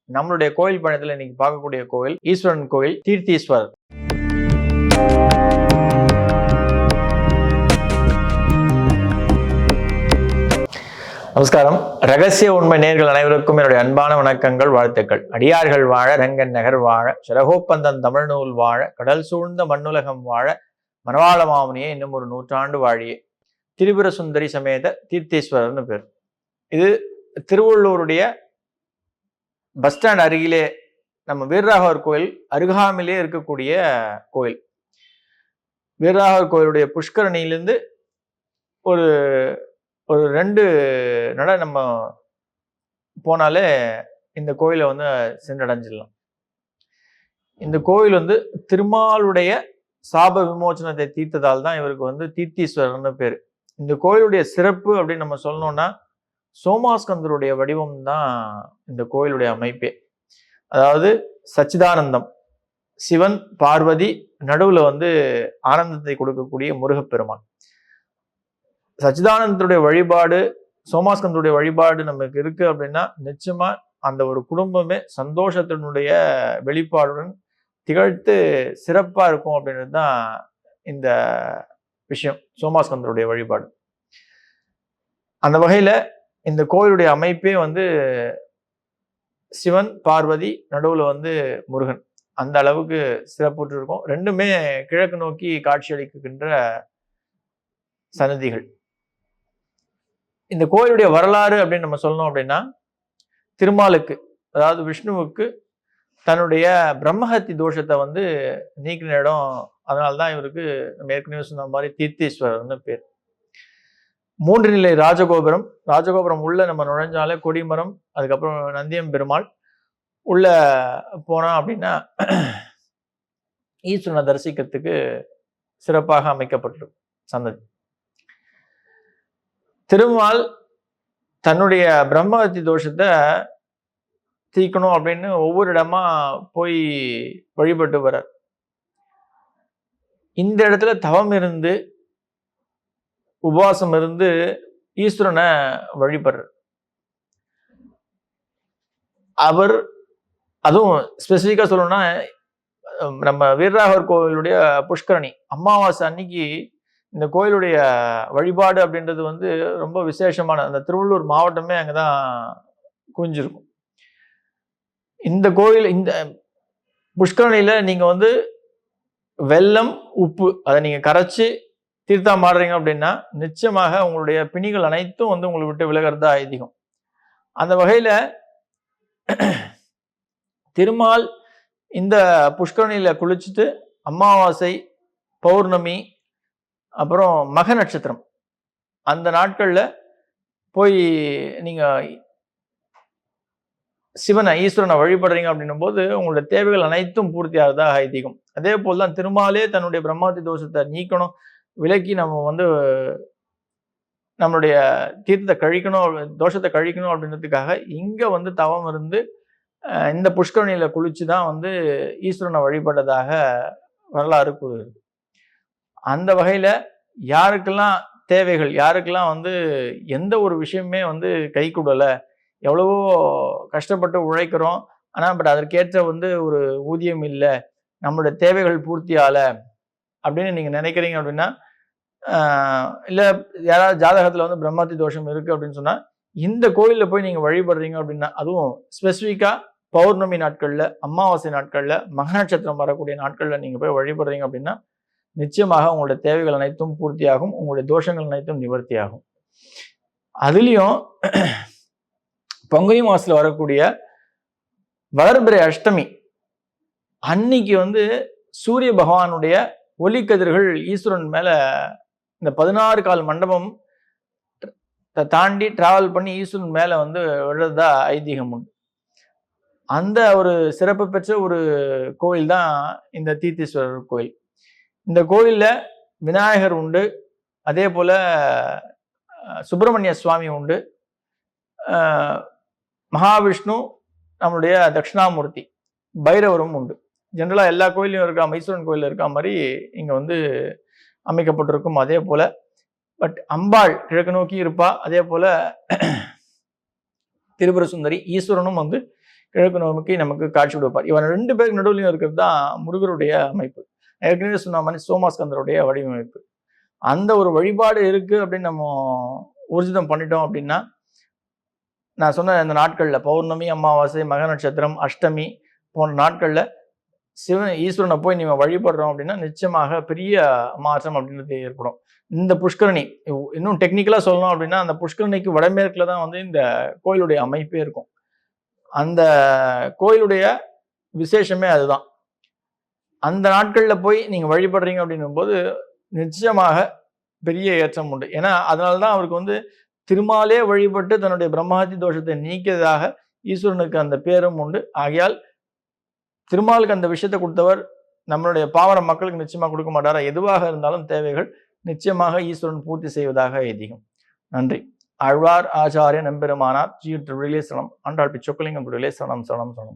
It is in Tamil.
நம்மளுடைய கோயில் பயணத்துல இன்னைக்கு பார்க்கக்கூடிய கோயில் ஈஸ்வரன் கோயில் தீர்த்தீஸ்வரர். நமஸ்காரம். ரகசிய உண்மை நேயர்கள் அனைவருக்கும் என்னுடைய அன்பான வணக்கங்கள், வாழ்த்துக்கள். அடியார்கள் வாழ, ரங்கன் நகர் வாழ, சிறகோப்பந்தன் தமிழ் நூல் வாழ, கடல் சூழ்ந்த மண்ணுலகம் வாழ, மணவாள மாமுனியே இன்னும் ஒரு நூற்றாண்டு வாழியே. திரிபுர சுந்தரி சமேத தீர்த்தீஸ்வரர்னு பேர். இது திருவள்ளூருடைய பஸ் ஸ்டாண்ட் அருகிலே, நம்ம வீரராகவர் கோயில் அருகாமையிலே இருக்கக்கூடிய கோயில். வீரராகவர் கோயிலுடைய புஷ்கரணியிலிருந்து ஒரு ஒரு 2 நட நம்ம போனாலே இந்த கோயிலை வந்து சென்றடைஞ்சிடலாம். இந்த கோயில் வந்து திருமாலுடைய சாப விமோச்சனத்தை தீர்த்ததால் தான் இவருக்கு வந்து தீர்த்தீஸ்வரர்னு பேர். இந்த கோயிலுடைய சிறப்பு அப்படின்னு நம்ம சொல்லணும்னா, சோமாஸ்கந்தருடைய வடிவம் தான் இந்த கோயிலுடைய அமைப்பே. அதாவது சச்சிதானந்தம், சிவன் பார்வதி, நடுவுல வந்து ஆனந்தத்தை கொடுக்கக்கூடிய முருகப்பெருமான். சச்சிதானந்தருடைய வழிபாடு, சோமாஸ்கந்தருடைய வழிபாடு நமக்கு இருக்கு அப்படின்னா நிச்சயமா அந்த ஒரு குடும்பமே சந்தோஷத்தினுடைய வெளிப்பாடுடன் திகழ்த்து சிறப்பா இருக்கும் அப்படின்றது தான் இந்த விஷயம், சோமாஸ்கந்தருடைய வழிபாடு. அந்த வகையில இந்த கோயிலுடைய அமைப்பே வந்து சிவன் பார்வதி, நடுவுல வந்து முருகன், அந்த அளவுக்கு சிறப்புற்று இருக்கும். ரெண்டுமே கிழக்கு நோக்கி காட்சியளிக்கின்ற சன்னதிகள். இந்த கோயிலுடைய வரலாறு அப்படின்னு நம்ம சொல்லணும் அப்படின்னா, திருமாலுக்கு, அதாவது விஷ்ணுவுக்கு தன்னுடைய பிரம்மஹத்தி தோஷத்தை வந்து நீக்கின இடம். அதனால்தான் இவருக்கு நம்ம ஏற்கனவே சொன்ன மாதிரி தீர்த்தீஸ்வரர்னு பேர். 3 நிலை ராஜகோபுரம். ராஜகோபுரம் உள்ள நம்ம நுழைஞ்சாலே கொடிமரம், அதுக்கப்புறம் நந்தியம் பெருமாள். உள்ள போனா அப்படின்னா ஈஸ்வரனை தரிசிக்கிறதுக்கு சிறப்பாக அமைக்கப்பட்டிருக்கும் சன்னதி. திருமால் தன்னுடைய பிரம்மஹத்தி தோஷத்தை தீக்கணும் அப்படின்னு ஒவ்வொரு இடமா போய் வழிபட்டு வர்றார். இந்த இடத்துல தவம் இருந்து உபவாசம் இருந்து ஈஸ்வரனை வழிபடுறார். அவர் அதுவும் ஸ்பெசிஃபிக்கா சொல்லணும்னா, நம்ம வீரராகவர் கோயிலுடைய புஷ்கரணி அமாவாசை அன்னைக்கு இந்த கோயிலுடைய வழிபாடு அப்படின்றது வந்து ரொம்ப விசேஷமான, அந்த திருவள்ளூர் மாவட்டமே அங்கதான் குவிஞ்சிருக்கும். இந்த கோயில், இந்த புஷ்கரணியில நீங்க வந்து வெல்லம், உப்பு அதை நீங்க கரைச்சு தீர்த்தா மாடுறீங்க அப்படின்னா நிச்சயமாக உங்களுடைய பிணிகள் அனைத்தும் வந்து உங்களை விட்டு விலகிறதா ஐதீகம். அந்த வகையில திருமால் இந்த புஷ்கரணியில குளிச்சுட்டு அமாவாசை, பௌர்ணமி, அப்புறம் மக நட்சத்திரம், அந்த நாட்கள்ல போய் நீங்க சிவனை, ஈஸ்வரனை வழிபடுறீங்க அப்படின்னும் போது உங்களுடைய தேவைகள் அனைத்தும் பூர்த்தி ஆகுதா ஐதீகம். அதே போல்தான் திருமாலே தன்னுடைய பிரம்மஹத்தி தோஷத்தை நீக்கணும், விலக்கி நம்ம வந்து நம்மளுடைய தீர்த்தத்தை கழிக்கணும், தோஷத்தை கழிக்கணும் அப்படின்றதுக்காக இங்க வந்து தவம் இருந்து இந்த புஷ்கரணியில குளிச்சுதான் வந்து ஈஸ்வரனை வழிபட்டதாக வரலாறு கூறுகிறது. அந்த வகையில யாருக்கெல்லாம் தேவைகள், யாருக்கெல்லாம் வந்து எந்த ஒரு விஷயமே வந்து கை கூடல, எவ்வளவோ கஷ்டப்பட்டு உழைக்கிறோம், ஆனா பட் அதற்கேற்ற வந்து ஒரு ஊதியம் இல்லை, நம்மளுடைய தேவைகள் பூர்த்தி ஆகல அப்படின்னு நீங்க நினைக்கிறீங்க அப்படின்னா, இல்ல யாராவது ஜாதகத்துல வந்து பிரம்மஹத்தி தோஷம் இருக்கு அப்படின்னு சொன்னா இந்த கோயில்ல போய் நீங்க வழிபடுறீங்க அப்படின்னா, அதுவும் ஸ்பெசிஃபிக்கா பௌர்ணமி நாட்கள்ல, அமாவாசை நாட்கள்ல, மக நட்சத்திரம் வரக்கூடிய நாட்கள்ல நீங்க போய் வழிபடுறீங்க அப்படின்னா நிச்சயமாக உங்களுடைய தேவைகள் அனைத்தும் பூர்த்தியாகும், உங்களுடைய தோஷங்கள் அனைத்தும் நிவர்த்தியாகும். அதுலயும் பங்குனி மாசத்துல வரக்கூடிய வளர்பிறை அஷ்டமி அன்னைக்கு வந்து சூரிய பகவானுடைய ஒளிக்கதிர்கள் ஈஸ்வரன் மேல இந்த 16 கால் மண்டபம் தாண்டி டிராவல் பண்ணி ஈஸ்வரன் மேல வந்து விழுறதா ஐதீகம் உண்டு. அந்த ஒரு சிறப்பு பெற்ற ஒரு கோயில் தான் இந்த தீர்த்தீஸ்வரர் கோயில். இந்த கோயில்ல விநாயகர் உண்டு, அதே போல சுப்பிரமணிய சுவாமி உண்டு, மகாவிஷ்ணு, நம்மளுடைய தட்சிணாமூர்த்தி, பைரவரும் உண்டு. ஜென்ரலா எல்லா கோயிலையும் இருக்கா, ஈஸ்வரன் கோயில இருக்கா மாதிரி இங்க வந்து அமைக்கப்பட்டிருக்கும். அதே போல பட் அம்பாள் கிழக்கு நோக்கி இருப்பா. அதே போல திரிபுர சுந்தரி ஈஸ்வரனும் வந்து கிழக்கு நோக்கி நமக்கு காட்சி கொடுப்பார். இவன் 2 பேருக்கு நடுவுலையும் இருக்கிறது தான் முருகருடைய அமைப்பு. ஏற்கனவே சொன்ன மாதிரி சோமாஸ்கந்தருடைய வடிவமைப்பு. அந்த ஒரு வழிபாடு இருக்கு அப்படின்னு நம்ம ஊர்ஜிதம் பண்ணிட்டோம் அப்படின்னா, நான் சொன்ன இந்த நாட்கள்ல பௌர்ணமி, அமாவாசை, மக நட்சத்திரம், அஷ்டமி போன்ற நாட்கள்ல ஈஸ்வரனை போய் நீங்க வழிபடுறோம் அப்படின்னா நிச்சயமாக பெரிய மாற்றம் அப்படின்றது ஏற்படும். இந்த புஷ்கரணி இன்னும் டெக்னிக்கலா சொல்லணும் அப்படின்னா, அந்த புஷ்கரணிக்கு வடமேற்குல தான் வந்து இந்த கோயிலுடைய அமைப்பே இருக்கும். அந்த கோயிலுடைய விசேஷமே அதுதான். அந்த நாட்கள்ல போய் நீங்க வழிபடுறீங்க அப்படின்னும் போது நிச்சயமாக பெரிய ஏற்றம் உண்டு. ஏன்னா அதனாலதான் அவருக்கு வந்து திருமாலே வழிபட்டு தன்னுடைய பிரம்மஹத்தி தோஷத்தை நீக்கியதாக ஈஸ்வரனுக்கு அந்த பேரும் உண்டு. ஆகையால் திருமாலுக்கு அந்த விஷயத்தை கொடுத்தவர் நம்மளுடைய பாமர மக்களுக்கு நிச்சயமா கொடுக்க மாட்டாரா? எதுவாக இருந்தாலும் தேவைகள் நிச்சயமாக ஈஸ்வரன் பூர்த்தி செய்வதாக ஐதீகம். நன்றி. ஆழ்வார் ஆச்சாரிய நம்பெருமானார் ஜி திருவிலே சரணம். ஆண்டாள் பிச்சொக்கலிங்கம் திருவிலே சரணம் சரணம் சரணம்.